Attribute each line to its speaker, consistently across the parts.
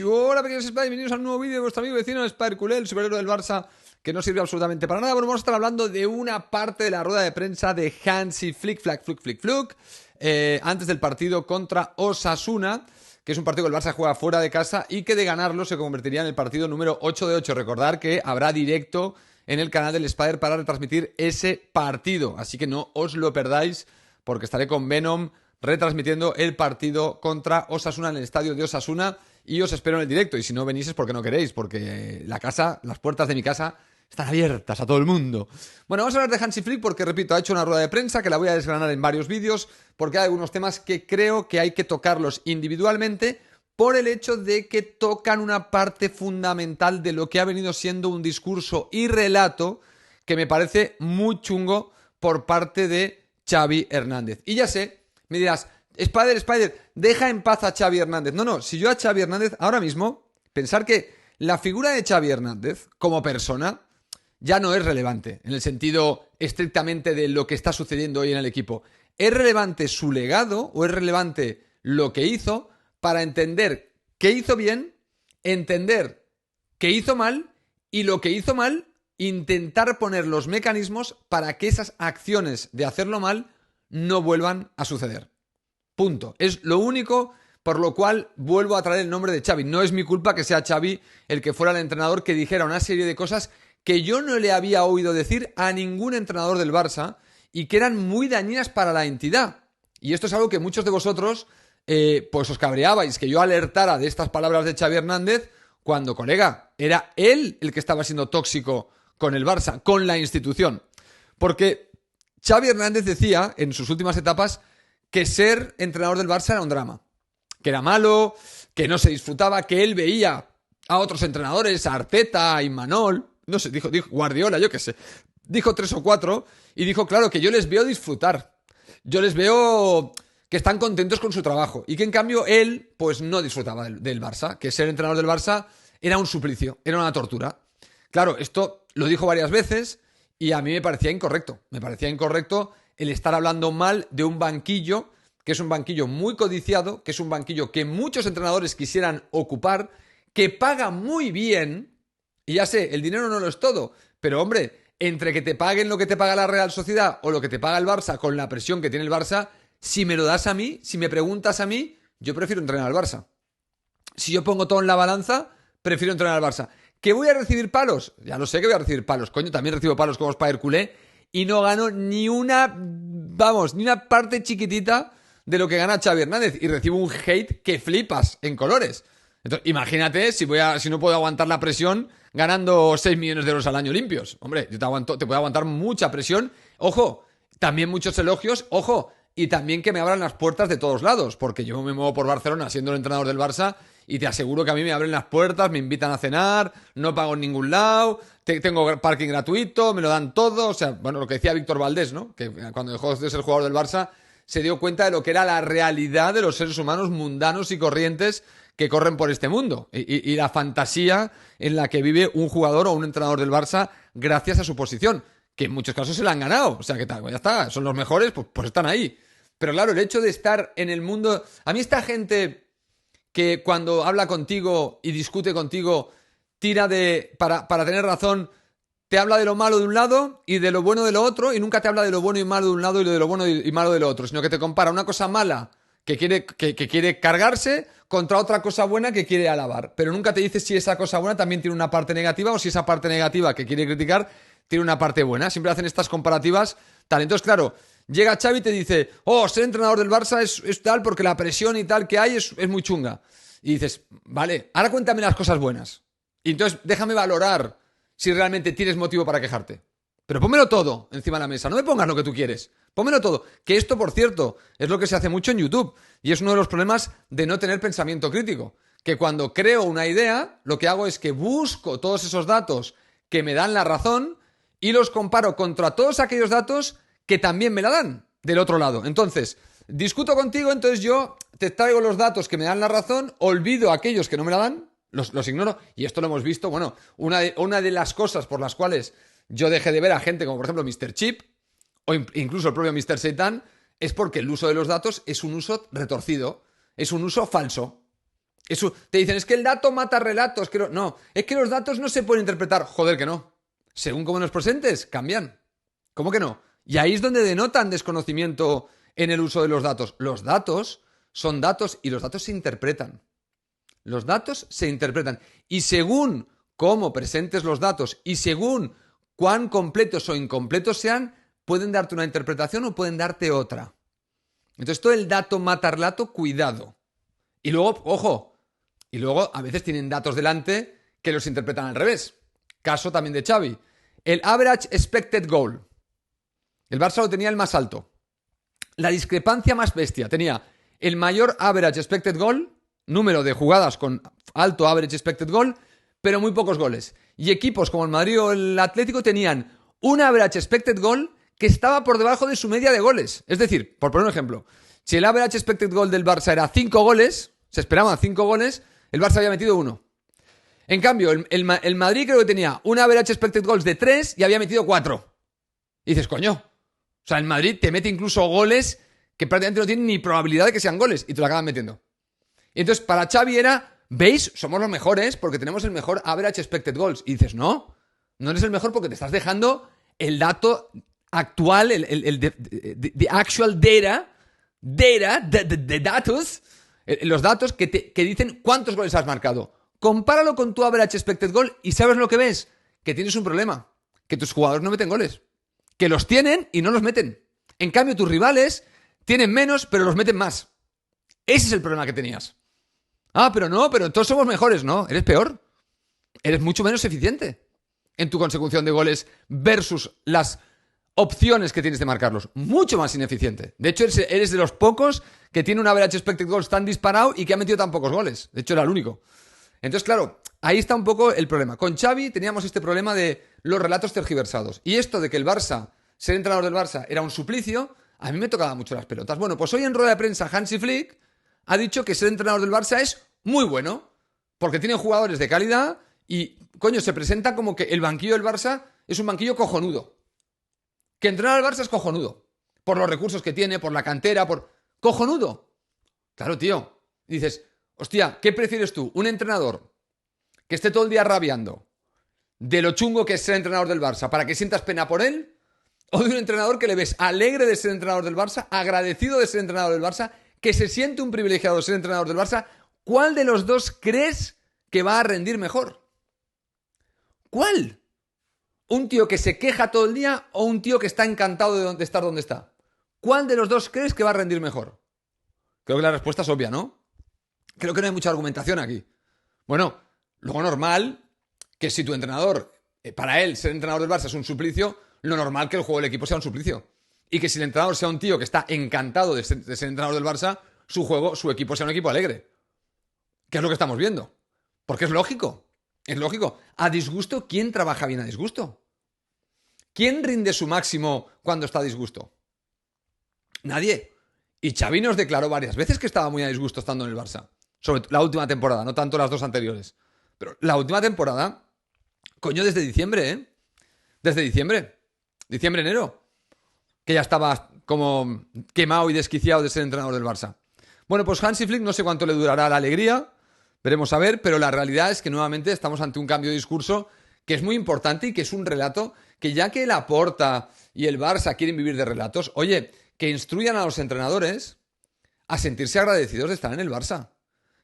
Speaker 1: Hola pequeños Spy, bienvenidos a un nuevo vídeo de vuestro amigo vecino Spider Culé, el superhéroe del Barça que no sirve absolutamente para nada. Bueno, vamos a estar hablando de una parte de la rueda de prensa de Hansi Flick, antes del partido contra Osasuna, que es un partido que el Barça juega fuera de casa y que de ganarlo se convertiría en el partido número 8 de 8. Recordar que habrá directo en el canal del Spider para retransmitir ese partido, así que no os lo perdáis porque estaré con Venom retransmitiendo el partido contra Osasuna en el estadio de Osasuna y os espero en el directo. Y si no venís es porque no queréis, porque las puertas de mi casa están abiertas a todo el mundo. Bueno, vamos a hablar de Hansi Flick porque, repito, ha hecho una rueda de prensa que la voy a desgranar en varios vídeos porque hay algunos temas que creo que hay que tocarlos individualmente por el hecho de que tocan una parte fundamental de lo que ha venido siendo un discurso y relato que me parece muy chungo por parte de Xavi Hernández. Y ya sé, me dirás, Spider, deja en paz a Xavi Hernández. No, si yo a Xavi Hernández, ahora mismo, pensar que la figura de Xavi Hernández como persona ya no es relevante, en el sentido estrictamente de lo que está sucediendo hoy en el equipo. ¿Es relevante su legado o es relevante lo que hizo para entender qué hizo bien, entender qué hizo mal y lo que hizo mal, intentar poner los mecanismos para que esas acciones de hacerlo mal no vuelvan a suceder? Punto. Es lo único por lo cual vuelvo a traer el nombre de Xavi. No es mi culpa que sea Xavi el que fuera el entrenador que dijera una serie de cosas que yo no le había oído decir a ningún entrenador del Barça y que eran muy dañinas para la entidad. Y esto es algo que muchos de vosotros pues os cabreabais, que yo alertara de estas palabras de Xavi Hernández cuando, colega, era él el que estaba siendo tóxico con el Barça, con la institución. Porque Xavi Hernández decía en sus últimas etapas que ser entrenador del Barça era un drama, que era malo, que no se disfrutaba, que él veía a otros entrenadores, a Arteta, a Imanol, no sé, dijo Guardiola, yo qué sé, dijo 3 o 4 y dijo, claro, que yo les veo disfrutar, yo les veo que están contentos con su trabajo y que en cambio él pues no disfrutaba del Barça, que ser entrenador del Barça era un suplicio, era una tortura. Claro, esto lo dijo varias veces y a mí me parecía incorrecto el estar hablando mal de un banquillo, que es un banquillo muy codiciado, que es un banquillo que muchos entrenadores quisieran ocupar, que paga muy bien, y ya sé, el dinero no lo es todo, pero hombre, entre que te paguen lo que te paga la Real Sociedad o lo que te paga el Barça con la presión que tiene el Barça, si me lo das a mí, si me preguntas a mí, yo prefiero entrenar al Barça. Si yo pongo todo en la balanza, prefiero entrenar al Barça. ¿Que voy a recibir palos? Ya lo sé que voy a recibir palos, coño, también recibo palos como Spider Culé, y no gano ni una parte chiquitita de lo que gana Xavi Hernández. Y recibo un hate que flipas en colores. Entonces, imagínate si no puedo aguantar la presión ganando 6 millones de euros al año limpios. Hombre, te puedo aguantar mucha presión. Ojo, también muchos elogios. Ojo, y también que me abran las puertas de todos lados. Porque yo me muevo por Barcelona siendo el entrenador del Barça y te aseguro que a mí me abren las puertas, me invitan a cenar, no pago en ningún lado, tengo parking gratuito, me lo dan todo. O sea, bueno, lo que decía Víctor Valdés, ¿no? Que cuando dejó de ser jugador del Barça se dio cuenta de lo que era la realidad de los seres humanos mundanos y corrientes que corren por este mundo y la fantasía en la que vive un jugador o un entrenador del Barça gracias a su posición, que en muchos casos se la han ganado. O sea, que ya está, son los mejores, pues están ahí. Pero claro, el hecho de estar en el mundo... A mí esta gente que cuando habla contigo y discute contigo tira para tener razón, te habla de lo malo de un lado y de lo bueno de lo otro, y nunca te habla de lo bueno y malo de un lado y de lo bueno y malo de lo otro, sino que te compara una cosa mala que quiere cargarse contra otra cosa buena que quiere alabar. Pero nunca te dice si esa cosa buena también tiene una parte negativa o si esa parte negativa que quiere criticar tiene una parte buena. Siempre hacen estas comparativas tal. Entonces, claro, llega Xavi y te dice, ser entrenador del Barça es tal porque la presión y tal que hay es muy chunga. Y dices, vale, ahora cuéntame las cosas buenas. Y entonces déjame valorar si realmente tienes motivo para quejarte. Pero pónmelo todo encima de la mesa, no me pongas lo que tú quieres. Pónmelo todo. Que esto, por cierto, es lo que se hace mucho en YouTube. Y es uno de los problemas de no tener pensamiento crítico. Que cuando creo una idea, lo que hago es que busco todos esos datos que me dan la razón y los comparo contra todos aquellos datos que también me la dan del otro lado. Entonces, discuto contigo, entonces yo te traigo los datos que me dan la razón, olvido aquellos que no me la dan, los ignoro, y esto lo hemos visto. Bueno, una de las cosas por las cuales yo dejé de ver a gente como por ejemplo Mr. Chip o incluso el propio Mr. Satan es porque el uso de los datos es un uso retorcido, es un uso falso. Te dicen, es que el dato mata relatos. No, es que los datos no se pueden interpretar. Joder, que no. Según cómo nos presentes, cambian. ¿Cómo que no? Y ahí es donde denotan desconocimiento en el uso de los datos. Los datos son datos y los datos se interpretan. Los datos se interpretan. Y según cómo presentes los datos y según cuán completos o incompletos sean, pueden darte una interpretación o pueden darte otra. Entonces, todo el dato mata relato, cuidado. Y luego, ojo, a veces tienen datos delante que los interpretan al revés. Caso también de Xavi. El average expected goal. El Barça lo tenía el más alto. La discrepancia más bestia. Tenía el mayor average expected goal, número de jugadas con alto average expected goal, pero muy pocos goles. Y equipos como el Madrid o el Atlético tenían un average expected goal que estaba por debajo de su media de goles. Es decir, por poner un ejemplo, si el average expected goal del Barça era 5 goles, se esperaban 5 goles, el Barça había metido 1. En cambio, el Madrid creo que tenía un average expected goals de 3 y había metido 4. Y dices, coño, o sea, el Madrid te mete incluso goles que prácticamente no tienen ni probabilidad de que sean goles y te lo acaban metiendo. Y entonces, para Xavi era, ¿veis? Somos los mejores porque tenemos el mejor average expected goals. Y dices, no eres el mejor porque te estás dejando el dato actual, the actual data, de datos, los datos que dicen cuántos goles has marcado. Compáralo con tu average expected goal y ¿sabes lo que ves? Que tienes un problema, que tus jugadores no meten goles, que los tienen y no los meten. En cambio, tus rivales tienen menos, pero los meten más. Ese es el problema que tenías. Pero todos somos mejores. No, eres peor. Eres mucho menos eficiente en tu consecución de goles versus las opciones que tienes de marcarlos. Mucho más ineficiente. De hecho, eres de los pocos que tiene un average expected goals tan disparado y que ha metido tan pocos goles. De hecho, era el único. Entonces, claro, ahí está un poco el problema. Con Xavi teníamos este problema de los relatos tergiversados. Y esto de que el Barça, ser entrenador del Barça, era un suplicio, a mí me tocaba mucho las pelotas. Bueno, pues hoy en rueda de prensa Hansi Flick ha dicho que ser entrenador del Barça es muy bueno, porque tiene jugadores de calidad y, coño, se presenta como que el banquillo del Barça es un banquillo cojonudo. Que entrenar al Barça es cojonudo. Por los recursos que tiene, por la cantera, por... ¡Cojonudo! Claro, tío. Dices, hostia, ¿qué prefieres tú? ¿Un entrenador que esté todo el día rabiando de lo chungo que es ser entrenador del Barça para que sientas pena por él? ¿O de un entrenador que le ves alegre de ser entrenador del Barça, agradecido de ser entrenador del Barça, que se siente un privilegiado de ser entrenador del Barça? ¿Cuál de los dos crees que va a rendir mejor? ¿Cuál? ¿Un tío que se queja todo el día o un tío que está encantado de estar donde está? ¿Cuál de los dos crees que va a rendir mejor? Creo que la respuesta es obvia, ¿no? Creo que no hay mucha argumentación aquí. Bueno, luego normal que si tu entrenador, para él ser entrenador del Barça es un suplicio, lo normal que el juego del equipo sea un suplicio. Y que si el entrenador sea un tío que está encantado de ser entrenador del Barça, su equipo sea un equipo alegre. ¿Qué es lo que estamos viendo? Porque es lógico. Es lógico. A disgusto, ¿quién trabaja bien a disgusto? ¿Quién rinde su máximo cuando está a disgusto? Nadie. Y Xavi nos declaró varias veces que estaba muy a disgusto estando en el Barça. Sobre la última temporada, no tanto las dos anteriores. Pero la última temporada, coño, desde diciembre, ¿eh? Desde diciembre. Diciembre, enero. Que ya estaba como quemado y desquiciado de ser entrenador del Barça. Bueno, pues Hansi Flick no sé cuánto le durará la alegría. Veremos a ver, pero la realidad es que nuevamente estamos ante un cambio de discurso que es muy importante y que es un relato que ya que Laporta y el Barça quieren vivir de relatos, oye, que instruyan a los entrenadores a sentirse agradecidos de estar en el Barça.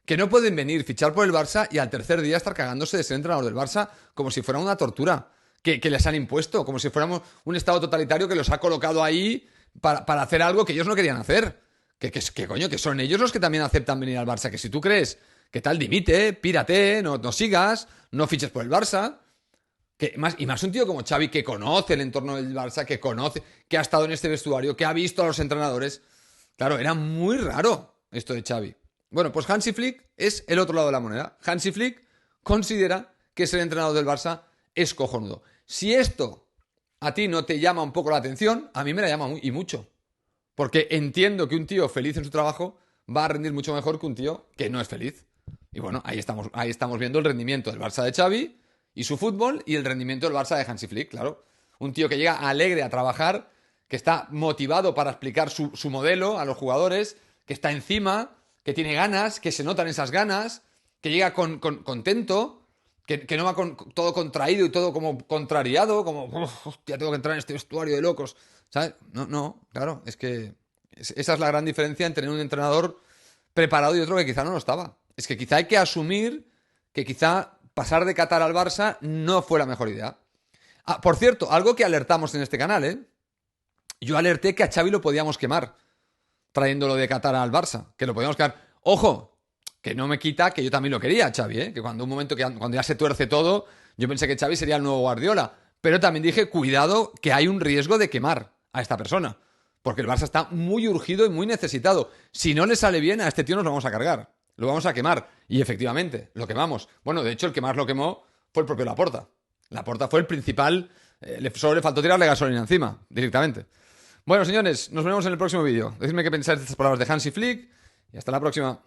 Speaker 1: Que no pueden venir, fichar por el Barça y al tercer día estar cagándose de ser entrenador del Barça como si fuera una tortura que les han impuesto, como si fuéramos un estado totalitario que los ha colocado ahí para hacer algo que ellos no querían hacer. Que coño, que son ellos los que también aceptan venir al Barça. Que si tú crees que tal, dimite, pírate, no sigas, no fiches por el Barça. Y más un tío como Xavi que conoce el entorno del Barça, que conoce, que ha estado en este vestuario, que ha visto a los entrenadores. Claro, era muy raro esto de Xavi. Bueno, pues Hansi Flick es el otro lado de la moneda. Hansi Flick considera que ser entrenador del Barça es cojonudo. Si esto a ti no te llama un poco la atención, a mí me la llama y mucho. Porque entiendo que un tío feliz en su trabajo va a rendir mucho mejor que un tío que no es feliz. Y bueno, ahí estamos viendo el rendimiento del Barça de Xavi y su fútbol y el rendimiento del Barça de Hansi Flick, claro. Un tío que llega alegre a trabajar, que está motivado para explicar su modelo a los jugadores, que está encima, que tiene ganas, que se notan esas ganas, que llega contento, que no va todo contraído y todo como contrariado, como, hostia, tengo que entrar en este vestuario de locos, ¿sabes? No, claro, es que esa es la gran diferencia entre tener un entrenador preparado y otro que quizá no lo estaba. Es que quizá hay que asumir que quizá pasar de Qatar al Barça no fue la mejor idea. Ah, por cierto, algo que alertamos en este canal, ¿eh? Yo alerté que a Xavi lo podíamos quemar, trayéndolo de Qatar al Barça, que lo podíamos quemar. Ojo, que no me quita que yo también lo quería, Xavi, ¿eh? Que cuando un momento que cuando ya se tuerce todo, yo pensé que Xavi sería el nuevo Guardiola. Pero también dije, cuidado, que hay un riesgo de quemar a esta persona. Porque el Barça está muy urgido y muy necesitado. Si no le sale bien, a este tío nos lo vamos a cargar. Lo vamos a quemar. Y efectivamente, lo quemamos. Bueno, de hecho, el que más lo quemó fue el propio Laporta. Laporta fue el principal. Solo le faltó tirarle gasolina encima, directamente. Bueno, señores, nos vemos en el próximo vídeo. Decidme qué pensáis de estas palabras de Hansi Flick y hasta la próxima.